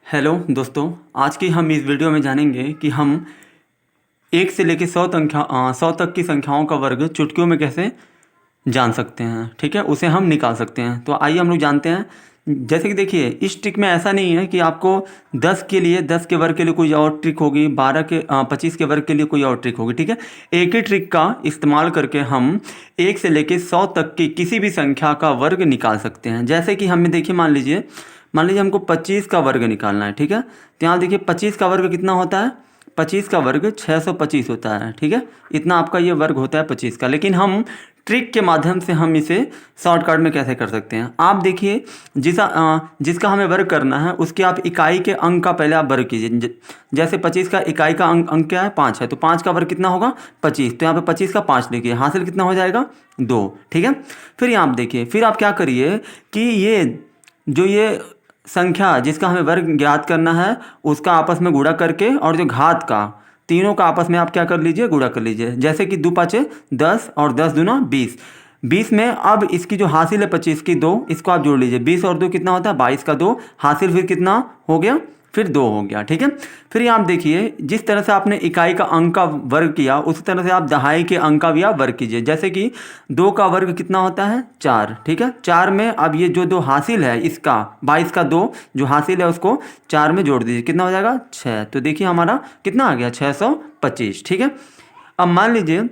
Hello दोस्तों, आज की हम इस वीडियो में जानेंगे कि हम 1 से लेकर 100 तक की संख्याओं का वर्ग चुटकियों में कैसे जान सकते हैं। ठीक है, उसे हम निकाल सकते हैं। तो आइए हम लोग जानते हैं। जैसे कि देखिए, इस ट्रिक में ऐसा नहीं है कि आपको 10 के लिए 10 के वर्ग के लिए कोई और ट्रिक होगी, 25 के वर्ग के लिए कोई और ट्रिक होगी। ठीक है, एक ही ट्रिक का इस्तेमाल करके हम 1 से लेकर 100 तक की किसी भी संख्या का वर्ग निकाल सकते हैं। जैसे कि हमें देखिए, मान लीजिए हमको 25 का वर्ग निकालना है। ठीक है, तो यहाँ देखिए 25 का वर्ग कितना होता है। 25 का वर्ग 625 होता है। ठीक है, इतना आपका ये वर्ग होता है 25 का। लेकिन हम ट्रिक के माध्यम से हम इसे शॉर्टकट में कैसे कर सकते हैं। आप देखिए, जिसका हमें वर्ग करना है उसकी आप इकाई के अंक का पहले आप वर्ग कीजिए। जैसे 25 का इकाई का अंक क्या है, 5 है, तो 5 का वर्ग कितना होगा 25। तो यहाँ पे 25 का 5 लिखिए, हासिल कितना हो जाएगा 2। ठीक है, फिर यहाँ आप देखिए, फिर आप क्या करिए कि ये संख्या जिसका हमें वर्ग ज्ञात करना है उसका आपस में गुणा करके, और जो घात का तीनों का आपस में आप क्या कर लीजिए, गुणा कर लीजिए। जैसे कि 2 5 10 और 10 दूना 20। 20 में अब इसकी जो हासिल है 25 की 2, इसको आप जोड़ लीजिए। 20 और 2 कितना होता है 22 का 2, हासिल फिर कितना हो गया, फिर 2 हो गया। ठीक है, फिर यहाँ आप देखिए, जिस तरह से आपने इकाई का अंक का वर्ग किया उसी तरह से आप दहाई के अंक का भी आप वर्ग कीजिए। जैसे कि 2 का वर्ग कितना होता है 4। ठीक है, 4 में अब ये जो 2 हासिल है इसका 22 का 2 जो हासिल है उसको 4 में जोड़ दीजिए, कितना हो जाएगा 6। तो देखिए हमारा कितना आ गया 625। ठीक है, अब मान लीजिए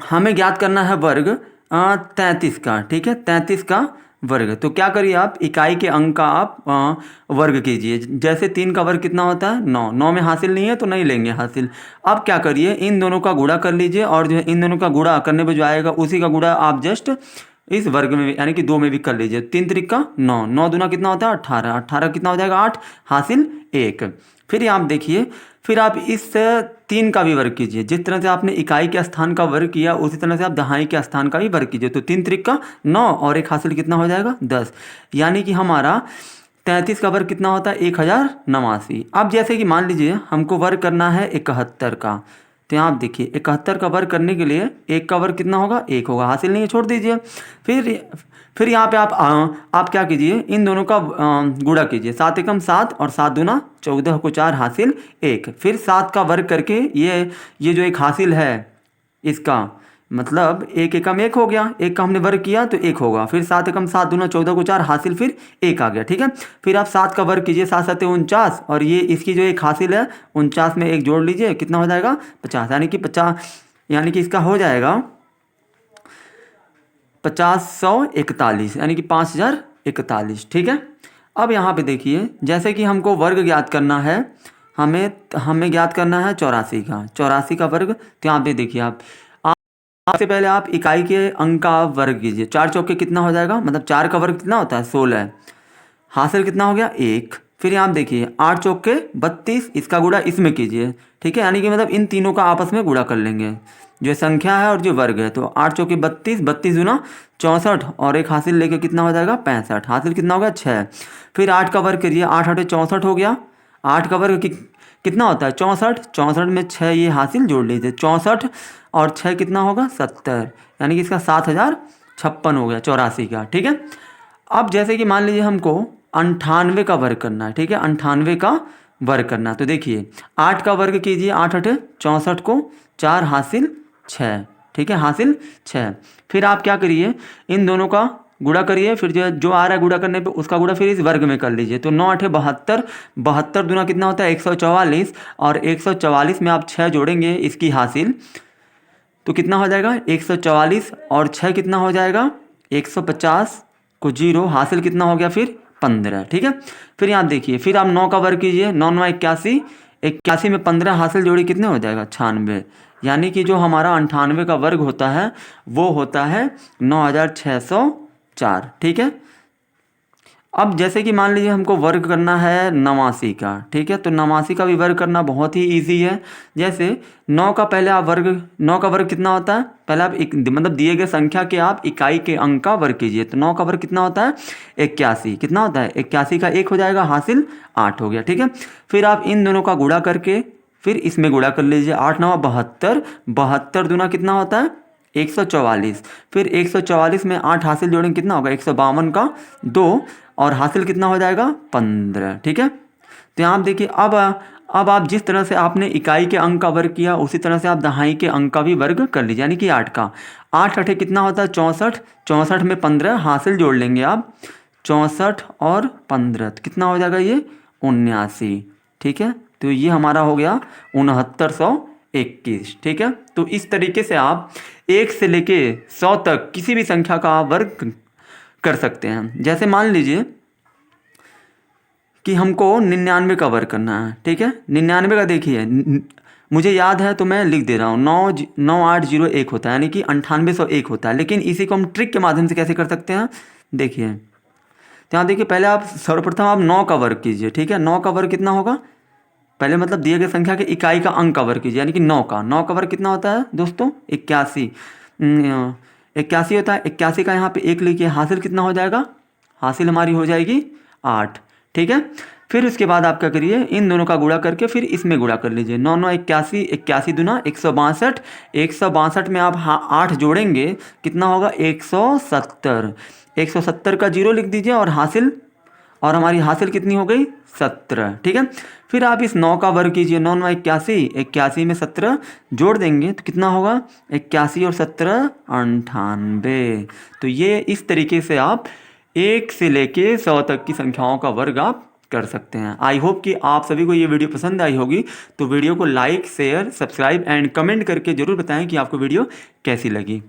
हमें ज्ञात करना है वर्ग 33 का। ठीक है, 33 का वर्ग। तो क्या करिए, आप इकाई के अंक का आप वर्ग कीजिए। जैसे 3 का वर्ग कितना होता है 9। 9 में हासिल नहीं है तो नहीं लेंगे हासिल। अब क्या करिए, इन दोनों का गुणा कर लीजिए, और जो है इन दोनों का गुणा करने पर जो आएगा उसी का गुणा आप जस्ट इस वर्ग में यानी कि 2 में भी कर लीजिए। 3 त्रिक का 9, 9 दूना कितना होता है 18। 18 कितना हो जाएगा 8, हासिल 1। फिर आप देखिए, फिर आप इस 3 का भी वर्ग कीजिए। जिस तरह से आपने इकाई के स्थान का वर्ग किया उसी तरह से आप दहाई के स्थान का भी वर्ग कीजिए। तो 3 त्रिक का 9 और 1 हासिल कितना हो जाएगा 10। यानी कि हमारा 33 का वर्ग कितना होता है 1089। अब जैसे कि मान लीजिए हमको वर्ग करना है 71 का। तो यहाँ आप देखिए 71 का वर्ग करने के लिए 1 का वर्ग कितना होगा 1 होगा, हासिल नहीं है छोड़ दीजिए। फिर यहाँ पे आप क्या कीजिए, इन दोनों का गुणा कीजिए। 7 एकम 7 और 7 दूना 14 को 4, हासिल 1। फिर 7 का वर्ग करके ये जो एक हासिल है इसका मतलब 1 एकम 1 हो गया। 1 का हमने वर्ग किया तो 1 होगा। फिर 7 एकम 7 दूना 14 को 4, हासिल फिर 1 आ गया। ठीक है, फिर आप 7 का वर्ग कीजिए, 7 7 49, और ये इसकी जो एक हासिल है 49 में 1 जोड़ लीजिए, कितना हो जाएगा 50। यानी कि 50, यानी कि इसका हो जाएगा 5041, यानी कि 5041। ठीक है, अब यहाँ पे देखिए, जैसे कि हमको वर्ग ज्ञात करना है, हमें ज्ञात करना है 84 का। 84 का वर्ग। तो यहाँ पे देखिए, सबसे पहले आप इकाई के अंक का वर्ग कीजिए। 4 चौके कितना हो जाएगा, मतलब 4 का वर्ग कितना होता है 16, हासिल कितना हो गया 1। फिर यहाँ देखिए 8 चौके 32, इसका गुणा इसमें कीजिए। ठीक है, यानी कि मतलब इन तीनों का आपस में गुणा कर लेंगे, जो संख्या है और जो वर्ग है। तो 8 चौके 32, 32 दूना 64, और 1 हासिल लेके कितना हो जाएगा 65, हासिल कितना हो गया 6। फिर 8 का वर्ग करिए, 8 8 64 हो गया। 8 का वर्ग कितना होता है 64। 64 में 6 ये हासिल जोड़ लीजिए, 64 और 6 कितना होगा 70, यानी कि इसका 7056 हो गया 84 का। ठीक है, अब जैसे कि मान लीजिए हमको 98 का वर्ग करना है। ठीक है, 98 का वर्ग करना है। तो देखिए 8 का वर्ग कीजिए, 8 8 64 को 4, हासिल 6। ठीक है, हासिल 6। फिर आप क्या करिए, इन दोनों का गुणा करिए। फिर जो आ रहा है गुणा करने पे उसका गुणा फिर इस वर्ग में कर लीजिए। तो 9 8 72, 72 दूना कितना होता है 144, और 144 में आप 6 जोड़ेंगे इसकी हासिल, तो कितना हो जाएगा 144 और 6 कितना हो जाएगा 150 को 0, हासिल कितना हो गया फिर 15। ठीक है, फिर यहाँ देखिए, फिर आप 9 का वर्ग कीजिए। 9 9 81, 81 में 15 हासिल जोड़ी कितने हो जाएगा 96। यानी कि जो हमारा 98 का वर्ग होता है वो होता है 9604। ठीक है, अब जैसे कि मान लीजिए हमको वर्ग करना है 89 का। ठीक है, तो 89 का भी वर्ग करना बहुत ही इजी है। जैसे 9 का पहले आप वर्ग, 9 का वर्ग कितना होता है, पहले आप मतलब दिए गए संख्या के आप इकाई के अंक का वर्ग कीजिए। तो 9 का वर्ग कितना होता है 81, कितना होता है 81 का 1 हो जाएगा, हासिल 8 हो गया। ठीक है, फिर आप इन दोनों का गुणा करके फिर इसमें गुणा कर लीजिए। 8 9 72, 72 दूना कितना होता है 144। फिर 144 में 8 हासिल जोड़ेंगे, कितना होगा 152 का 2, और हासिल कितना हो जाएगा 15। ठीक है, तो यहाँ आप देखिए अब आप जिस तरह से आपने इकाई के अंक का वर्ग किया उसी तरह से आप दहाई के अंक का भी वर्ग कर लीजिए, यानी कि 8 का। 8 अठे कितना होता है 64, 64 में 15 हासिल जोड़ लेंगे आप, 64 और 15 तो कितना हो जाएगा ये 79। ठीक है, तो ये हमारा हो गया 6921। ठीक है, तो इस तरीके से आप 1 से लेके 100 तक किसी भी संख्या का वर्ग कर सकते हैं। जैसे मान लीजिए कि हमको 99 का वर्ग करना है। ठीक है, 99 का देखिए मुझे याद है तो मैं लिख दे रहा हूँ, 9801 होता है, यानी कि 9801 होता है। लेकिन इसी को हम ट्रिक के माध्यम से कैसे कर सकते हैं, देखिए तो यहाँ देखिए पहले आप सर्वप्रथम आप 9 का वर्ग कीजिए। ठीक है, 9 का वर्ग कितना होगा, पहले मतलब दिए गए संख्या के इकाई का अंक का वर्ग कीजिए, यानी कि 9 का वर्ग कितना होता है दोस्तों 81। 81 होता है, 81 का यहाँ पे 1 लिखिए, हासिल कितना हो जाएगा, हासिल हमारी हो जाएगी 8। ठीक है, फिर उसके बाद आप क्या करिए, इन दोनों का गुणा करके फिर इसमें गुणा कर लीजिए। 9 9 81, 81 दूना 162, 162 में आप 8 जोड़ेंगे कितना होगा 170, 170 का जीरो लिख दीजिए और हासिल, और हमारी हासिल कितनी हो गई 17। ठीक है, फिर आप इस 9 का वर्ग कीजिए, 9 9 81, 81 में 17 जोड़ देंगे तो कितना होगा 81 और 17 98। तो ये इस तरीके से आप 1 से लेके 100 तक की संख्याओं का वर्ग आप कर सकते हैं। आई होप कि आप सभी को ये वीडियो पसंद आई होगी, तो वीडियो को like share subscribe and comment करके ज़रूर बताएं कि आपको वीडियो कैसी लगी।